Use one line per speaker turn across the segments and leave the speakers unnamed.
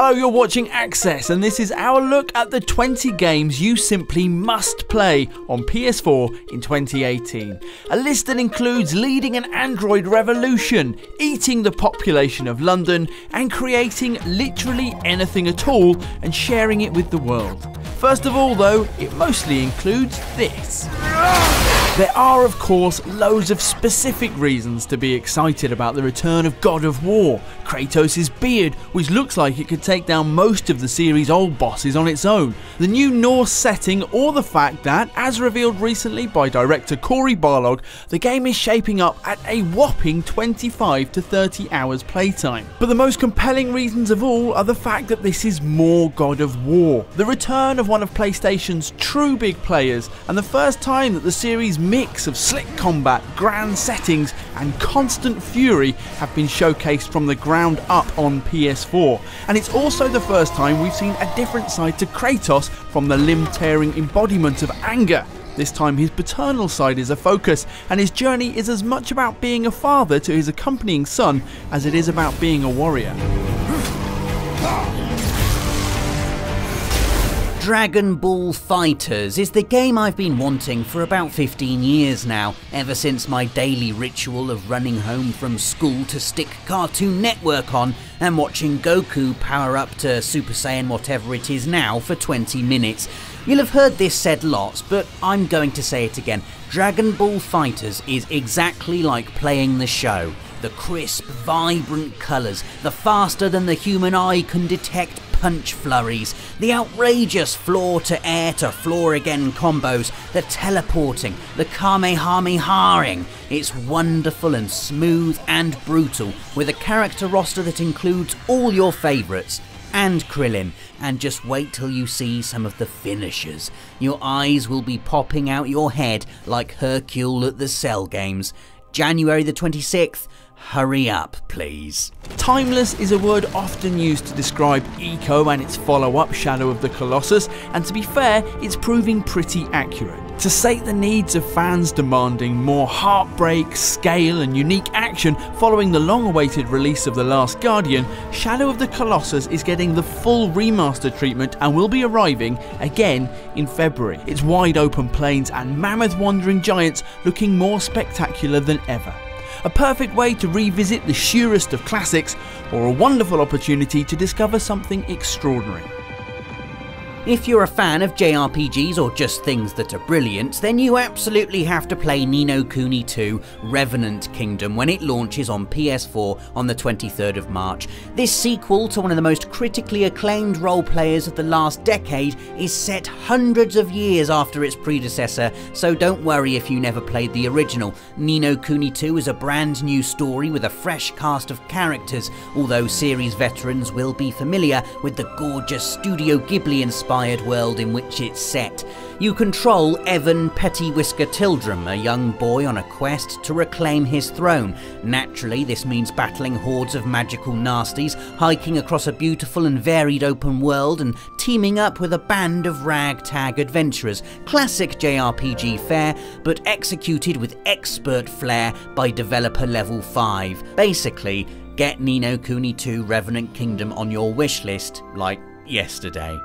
Hello, you're watching Access, and this is our look at the 20 games you simply must play on PS4 in 2018. A list that includes leading an Android revolution, eating the population of London, and creating literally anything at all and sharing it with the world. First of all though, it mostly includes this. There are of course loads of specific reasons to be excited about the return of God of War, Kratos' beard, which looks like it could take down most of the series' old bosses on its own, the new Norse setting, or the fact that, as revealed recently by director Cory Barlog, the game is shaping up at a whopping 25 to 30 hours playtime. But the most compelling reasons of all are the fact that this is more God of War, the return of one of PlayStation's true big players, and the first time that the series' mix of slick combat, grand settings and constant fury have been showcased from the ground up on PS4. And it's also the first time we've seen a different side to Kratos from the limb-tearing embodiment of anger. This time his paternal side is a focus, and his journey is as much about being a father to his accompanying son as it is about being a warrior.
Dragonball Fighters is the game I've been wanting for about 15 years now, ever since my daily ritual of running home from school to stick Cartoon Network on and watching Goku power up to Super Saiyan whatever it is now for 20 minutes. You'll have heard this said lots, but I'm going to say it again. Dragonball Fighters is exactly like playing the show. The crisp, vibrant colours, the faster than the human eye can detect punch flurries, the outrageous floor to air to floor again combos, the teleporting, the kamehamehaing. It's wonderful and smooth and brutal, with a character roster that includes all your favourites. And Krillin, and just wait till you see some of the finishers. Your eyes will be popping out your head like Hercule at the Cell games. January the 26th, hurry up please.
Timeless is a word often used to describe Eco and its follow-up Shadow of the Colossus, and to be fair, it's proving pretty accurate. To sate the needs of fans demanding more heartbreak, scale and unique action following the long-awaited release of The Last Guardian, Shadow of the Colossus is getting the full remaster treatment and will be arriving again in February. Its wide open plains and mammoth wandering giants looking more spectacular than ever. A perfect way to revisit the surest of classics, or a wonderful opportunity to discover something extraordinary.
If you're a fan of JRPGs or just things that are brilliant, then you absolutely have to play Ni no Kuni 2 Revenant Kingdom when it launches on PS4 on the 23rd of March. This sequel to one of the most critically acclaimed role players of the last decade is set hundreds of years after its predecessor, so don't worry if you never played the original. Ni no Kuni 2 is a brand new story with a fresh cast of characters, although series veterans will be familiar with the gorgeous Studio Ghibli inspired world in which it's set. You control Evan Pettywhisker Tildrum, a young boy on a quest to reclaim his throne. Naturally, this means battling hordes of magical nasties, hiking across a beautiful and varied open world, and teaming up with a band of ragtag adventurers. Classic JRPG fare, but executed with expert flair by developer level 5. Basically, get Ni no Kuni 2 Revenant Kingdom on your wish list like yesterday.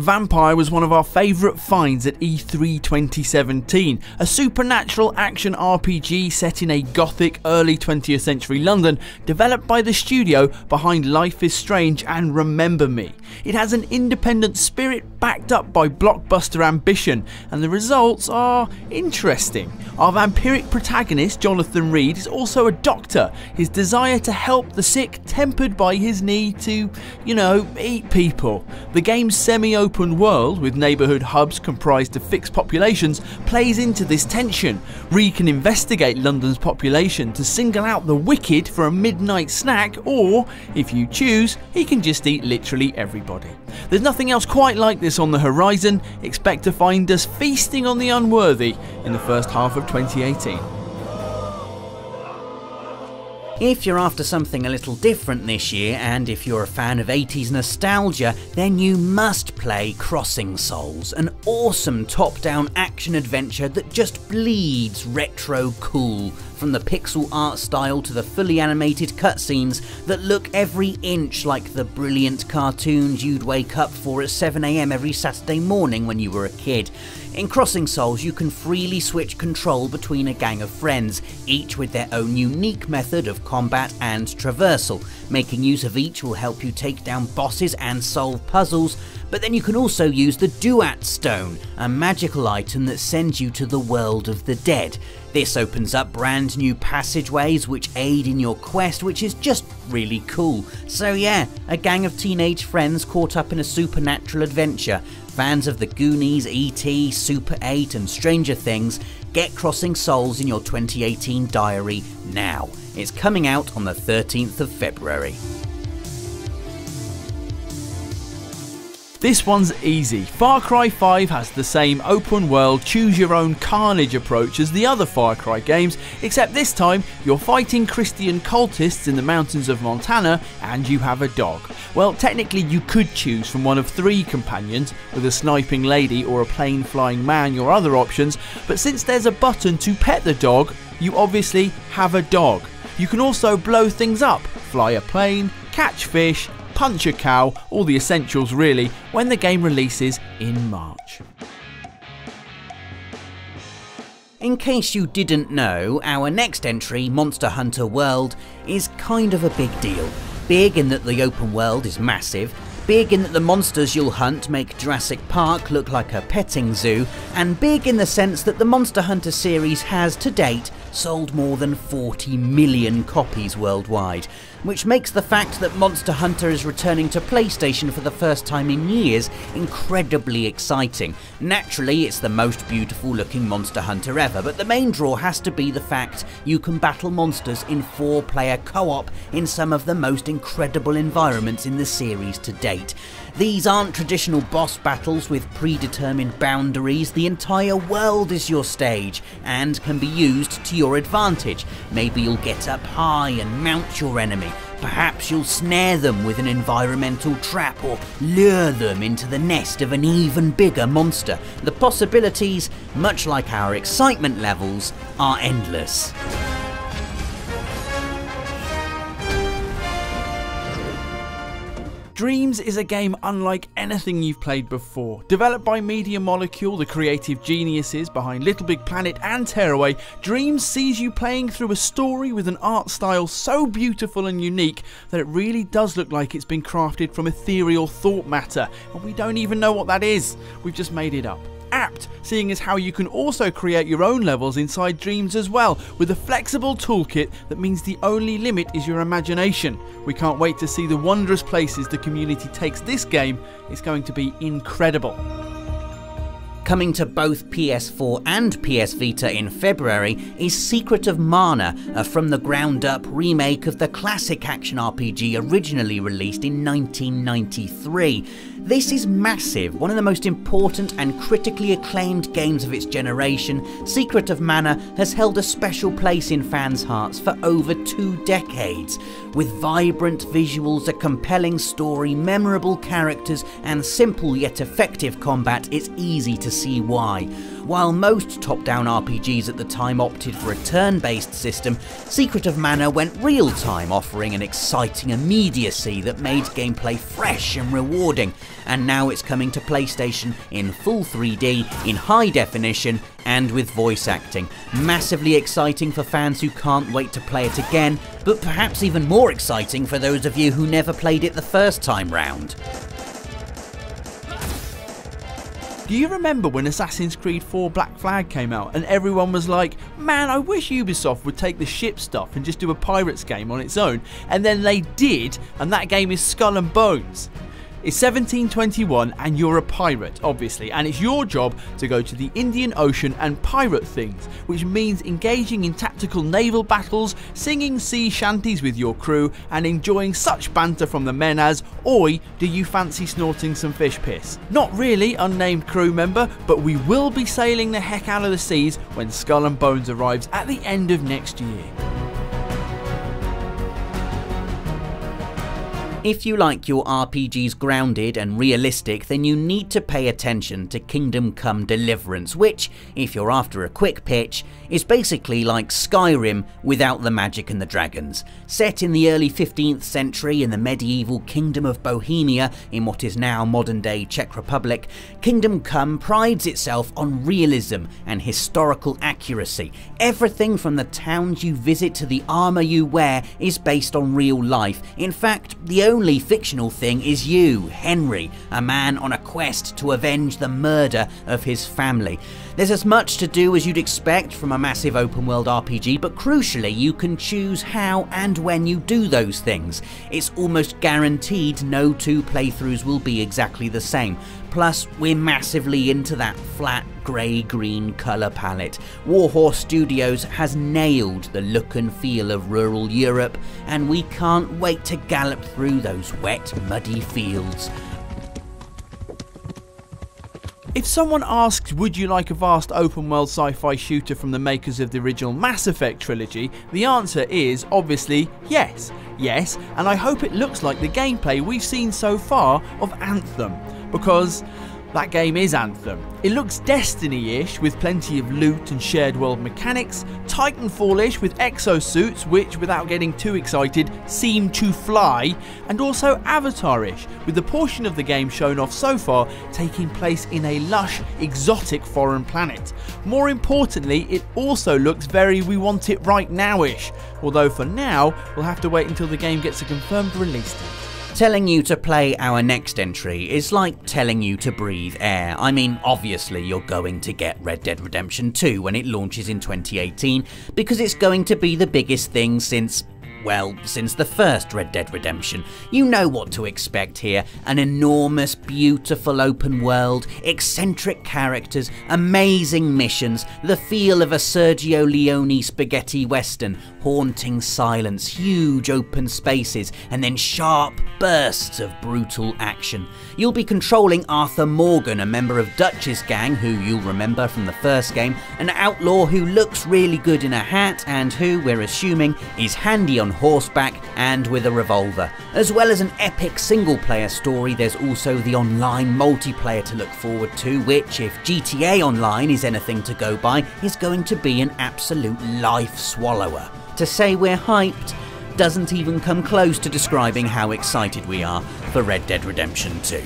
Vampire was one of our favourite finds at E3 2017, a supernatural action RPG set in a gothic early 20th century London, developed by the studio behind Life is Strange and Remember Me. It has an independent spirit backed up by blockbuster ambition, and the results are interesting. Our vampiric protagonist, Jonathan Reed, is also a doctor, his desire to help the sick tempered by his need to, eat people. The game's semi-open world, with neighbourhood hubs comprised of fixed populations, plays into this tension. Reed can investigate London's population to single out the wicked for a midnight snack, or, if you choose, he can just eat literally everybody. There's nothing else quite like this on the horizon. Expect to find us feasting on the unworthy in the first half of 2018.
If you're after something a little different this year, and if you're a fan of 80s nostalgia, then you must play Crossing Souls, an awesome top-down action-adventure that just bleeds retro cool, from the pixel art style to the fully animated cutscenes that look every inch like the brilliant cartoons you'd wake up for at 7 AM every Saturday morning when you were a kid. In Crossing Souls, you can freely switch control between a gang of friends, each with their own unique method of combat and traversal. Making use of each will help you take down bosses and solve puzzles, but then you can also use the Duat Stone, a magical item that sends you to the world of the dead. This opens up brand new passageways which aid in your quest, which is just really cool. So yeah, a gang of teenage friends caught up in a supernatural adventure. Fans of the Goonies, E.T., Super 8 and Stranger Things, get Crossing Souls in your 2018 diary now. It's coming out on the 13th of February.
This one's easy. Far Cry 5 has the same open world, choose your own carnage approach as the other Far Cry games, except this time you're fighting Christian cultists in the mountains of Montana and you have a dog. Well, technically you could choose from one of 3 companions, with a sniping lady or a plane flying man your other options, but since there's a button to pet the dog, you obviously have a dog. You can also blow things up, fly a plane, catch fish, punch a cow, all the essentials really, when the game releases in March.
In case you didn't know, our next entry, Monster Hunter World, is kind of a big deal. Big in that the open world is massive, big in that the monsters you'll hunt make Jurassic Park look like a petting zoo, and big in the sense that the Monster Hunter series has, to date, sold more than 40 million copies worldwide, which makes the fact that Monster Hunter is returning to PlayStation for the first time in years incredibly exciting. Naturally, it's the most beautiful looking Monster Hunter ever, but the main draw has to be the fact you can battle monsters in 4-player co-op in some of the most incredible environments in the series to date. These aren't traditional boss battles with predetermined boundaries. The entire world is your stage and can be used to your advantage. Maybe you'll get up high and mount your enemy. Perhaps you'll snare them with an environmental trap or lure them into the nest of an even bigger monster. The possibilities, much like our excitement levels, are endless.
Dreams is a game unlike anything you've played before. Developed by Media Molecule, the creative geniuses behind Little Big Planet and Tearaway, Dreams sees you playing through a story with an art style so beautiful and unique that it really does look like it's been crafted from ethereal thought matter, and we don't even know what that is. We've just made it up. Apt, seeing as how you can also create your own levels inside Dreams as well, with a flexible toolkit that means the only limit is your imagination. We can't wait to see the wondrous places the community takes this game. It's going to be incredible.
Coming to both PS4 and PS Vita in February is Secret of Mana, a from-the-ground-up remake of the classic action RPG originally released in 1993. This is massive, one of the most important and critically acclaimed games of its generation. Secret of Mana has held a special place in fans' hearts for over 2 decades. With vibrant visuals, a compelling story, memorable characters, and simple yet effective combat, it's easy to see why. While most top-down RPGs at the time opted for a turn-based system, Secret of Mana went real-time, offering an exciting immediacy that made gameplay fresh and rewarding. And now it's coming to PlayStation in full 3D, in high definition, and with voice acting. Massively exciting for fans who can't wait to play it again, but perhaps even more exciting for those of you who never played it the first time round.
Do you remember when Assassin's Creed 4 Black Flag came out and everyone was like, man, I wish Ubisoft would take the ship stuff and just do a Pirates game on its own, and then they did, and that game is Skull and Bones. It's 1721 and you're a pirate, obviously, and it's your job to go to the Indian Ocean and pirate things, which means engaging in tactical naval battles, singing sea shanties with your crew, and enjoying such banter from the men as, "Oi, do you fancy snorting some fish piss?" Not really, unnamed crew member, but we will be sailing the heck out of the seas when Skull and Bones arrives at the end of next year.
If you like your RPGs grounded and realistic, then you need to pay attention to Kingdom Come Deliverance, which, if you're after a quick pitch, is basically like Skyrim without the magic and the dragons. Set in the early 15th century in the medieval Kingdom of Bohemia in what is now modern-day Czech Republic, Kingdom Come prides itself on realism and historical accuracy. Everything from the towns you visit to the armour you wear is based on real life. In fact, the only fictional thing is you, Henry, a man on a quest to avenge the murder of his family. There's as much to do as you'd expect from a massive open world RPG, but crucially you can choose how and when you do those things. It's almost guaranteed no two playthroughs will be exactly the same. Plus, we're massively into that flat grey-green colour palette. Warhorse Studios has nailed the look and feel of rural Europe, and we can't wait to gallop through those wet, muddy fields.
If someone asked, would you like a vast open world sci-fi shooter from the makers of the original Mass Effect trilogy, the answer is obviously yes. Yes, and I hope it looks like the gameplay we've seen so far of Anthem, because that game is Anthem. It looks Destiny-ish with plenty of loot and shared world mechanics, Titanfall-ish with exosuits which, without getting too excited, seem to fly, and also Avatar-ish with the portion of the game shown off so far taking place in a lush, exotic foreign planet. More importantly, it also looks very we want it right now-ish, although for now we'll have to wait until the game gets a confirmed release date.
Telling you to play our next entry is like telling you to breathe air. I mean, obviously you're going to get Red Dead Redemption 2 when it launches in 2018, because it's going to be the biggest thing since the first Red Dead Redemption. You know what to expect here. An enormous, beautiful open world, eccentric characters, amazing missions, the feel of a Sergio Leone spaghetti western, haunting silence, huge open spaces, and then sharp bursts of brutal action. You'll be controlling Arthur Morgan, a member of Dutch's gang, who you'll remember from the first game, an outlaw who looks really good in a hat and who, we're assuming, is handy on horseback and with a revolver. As well as an epic single-player story, there's also the online multiplayer to look forward to, which, if GTA Online is anything to go by, is going to be an absolute life swallower. To say we're hyped doesn't even come close to describing how excited we are for Red Dead Redemption 2.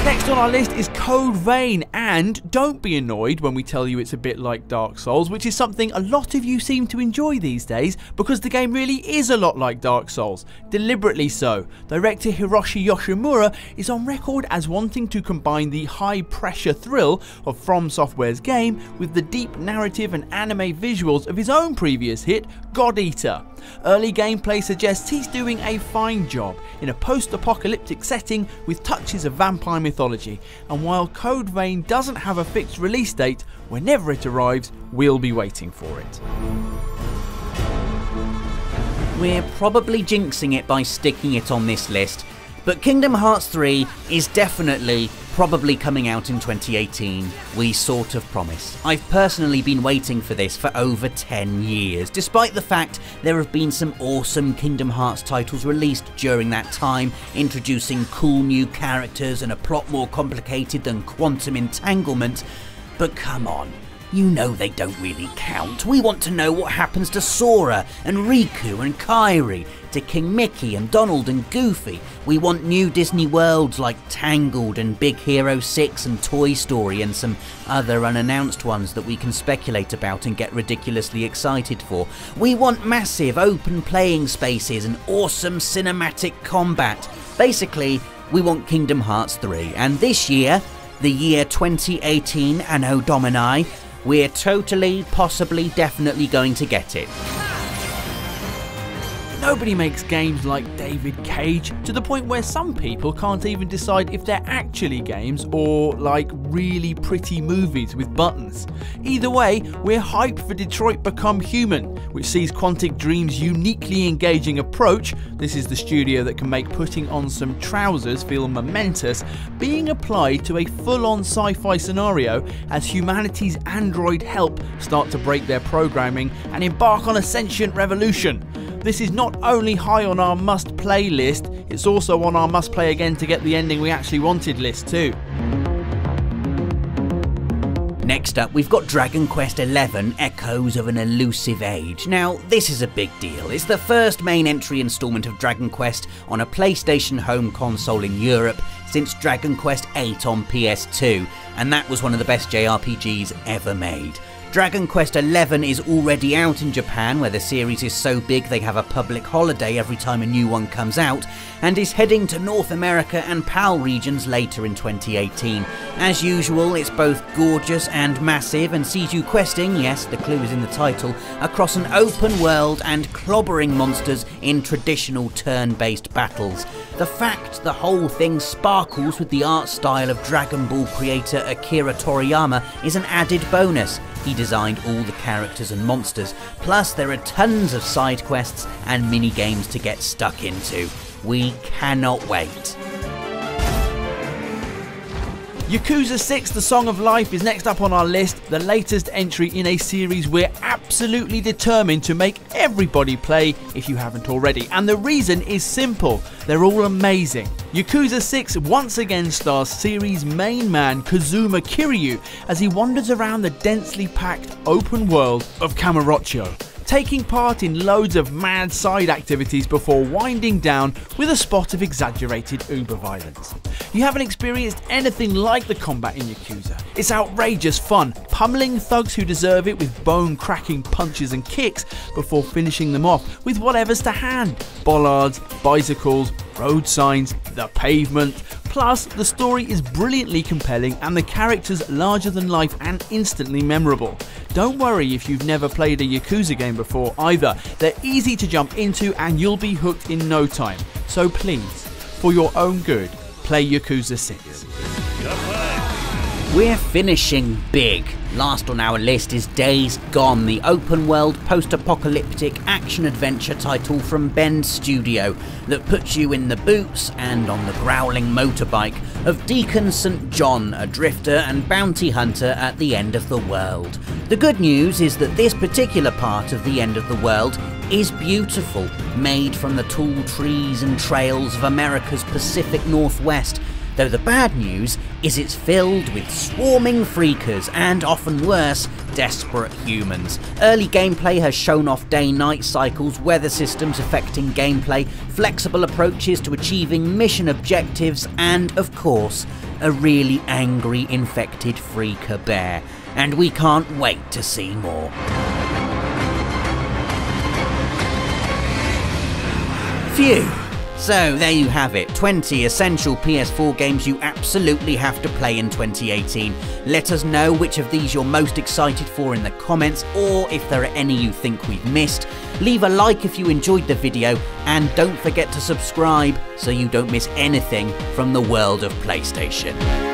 Next on our list is Code Vein, and don't be annoyed when we tell you it's a bit like Dark Souls, which is something a lot of you seem to enjoy these days, because the game really is a lot like Dark Souls, deliberately so. Director Hiroshi Yoshimura is on record as wanting to combine the high-pressure thrill of From Software's game with the deep narrative and anime visuals of his own previous hit, God Eater. Early gameplay suggests he's doing a fine job in a post-apocalyptic setting with touches of vampire mythology, and while Code Vein doesn't have a fixed release date, whenever it arrives, we'll be waiting for it.
We're probably jinxing it by sticking it on this list, but Kingdom Hearts 3 is definitely probably coming out in 2018, we sort of promise. I've personally been waiting for this for over 10 years, despite the fact there have been some awesome Kingdom Hearts titles released during that time, introducing cool new characters and a plot more complicated than Quantum Entanglement. But come on, you know they don't really count. We want to know what happens to Sora and Riku and Kairi, to King Mickey and Donald and Goofy. We want new Disney worlds like Tangled and Big Hero 6 and Toy Story, and some other unannounced ones that we can speculate about and get ridiculously excited for. We want massive open playing spaces and awesome cinematic combat. Basically, we want Kingdom Hearts 3, and this year, the year 2018 Anno Domini, we're totally, possibly, definitely going to get it.
Nobody makes games like David Cage, to the point where some people can't even decide if they're actually games or like really pretty movies with buttons. Either way, we're hyped for Detroit Become Human, which sees Quantic Dream's uniquely engaging approach, this is the studio that can make putting on some trousers feel momentous, being applied to a full-on sci-fi scenario as humanity's android help start to break their programming and embark on a sentient revolution. This is not only high on our must-play list, It's also on our must play again to get the ending we actually wanted list too.
Next up, we've got Dragon Quest XI, Echoes of an Elusive Age. Now, this is a big deal. It's the first main entry installment of Dragon Quest on a PlayStation home console in Europe since Dragon Quest VIII on PS2, and that was one of the best JRPGs ever made. Dragon Quest XI is already out in Japan, where the series is so big they have a public holiday every time a new one comes out, and is heading to North America and PAL regions later in 2018. As usual, it's both gorgeous and massive, and sees you questing, yes, the clue is in the title, across an open world and clobbering monsters in traditional turn-based battles. The fact the whole thing sparkles with the art style of Dragon Ball creator Akira Toriyama is an added bonus. He designed all the characters and monsters, plus there are tons of side quests and mini-games to get stuck into. We cannot wait.
Yakuza 6 The Song of Life is next up on our list, the latest entry in a series we're absolutely determined to make everybody play if you haven't already, and the reason is simple, they're all amazing. Yakuza 6 once again stars series main man Kazuma Kiryu as he wanders around the densely packed open world of Kamurocho, taking part in loads of mad side activities before winding down with a spot of exaggerated uber violence. You haven't experienced anything like the combat in Yakuza. It's outrageous fun, pummeling thugs who deserve it with bone-cracking punches and kicks before finishing them off with whatever's to hand. Bollards, bicycles, road signs, the pavement. Plus, the story is brilliantly compelling and the characters larger than life and instantly memorable. Don't worry if you've never played a Yakuza game before either, they're easy to jump into and you'll be hooked in no time. So please, for your own good, play Yakuza 6.
We're finishing big. Last on our list is Days Gone, the open-world post-apocalyptic action-adventure title from Bend Studio that puts you in the boots and on the growling motorbike of Deacon St. John, a drifter and bounty hunter at the end of the world. The good news is that this particular part of the end of the world is beautiful, made from the tall trees and trails of America's Pacific Northwest. Though the bad news is it's filled with swarming freakers and, often worse, desperate humans. Early gameplay has shown off day-night cycles, weather systems affecting gameplay, flexible approaches to achieving mission objectives, and, of course, a really angry infected freaker bear. And we can't wait to see more. Phew! So there you have it, 20 essential PS4 games you absolutely have to play in 2018. Let us know which of these you're most excited for in the comments, or if there are any you think we've missed. Leave a like if you enjoyed the video, and don't forget to subscribe so you don't miss anything from the world of PlayStation.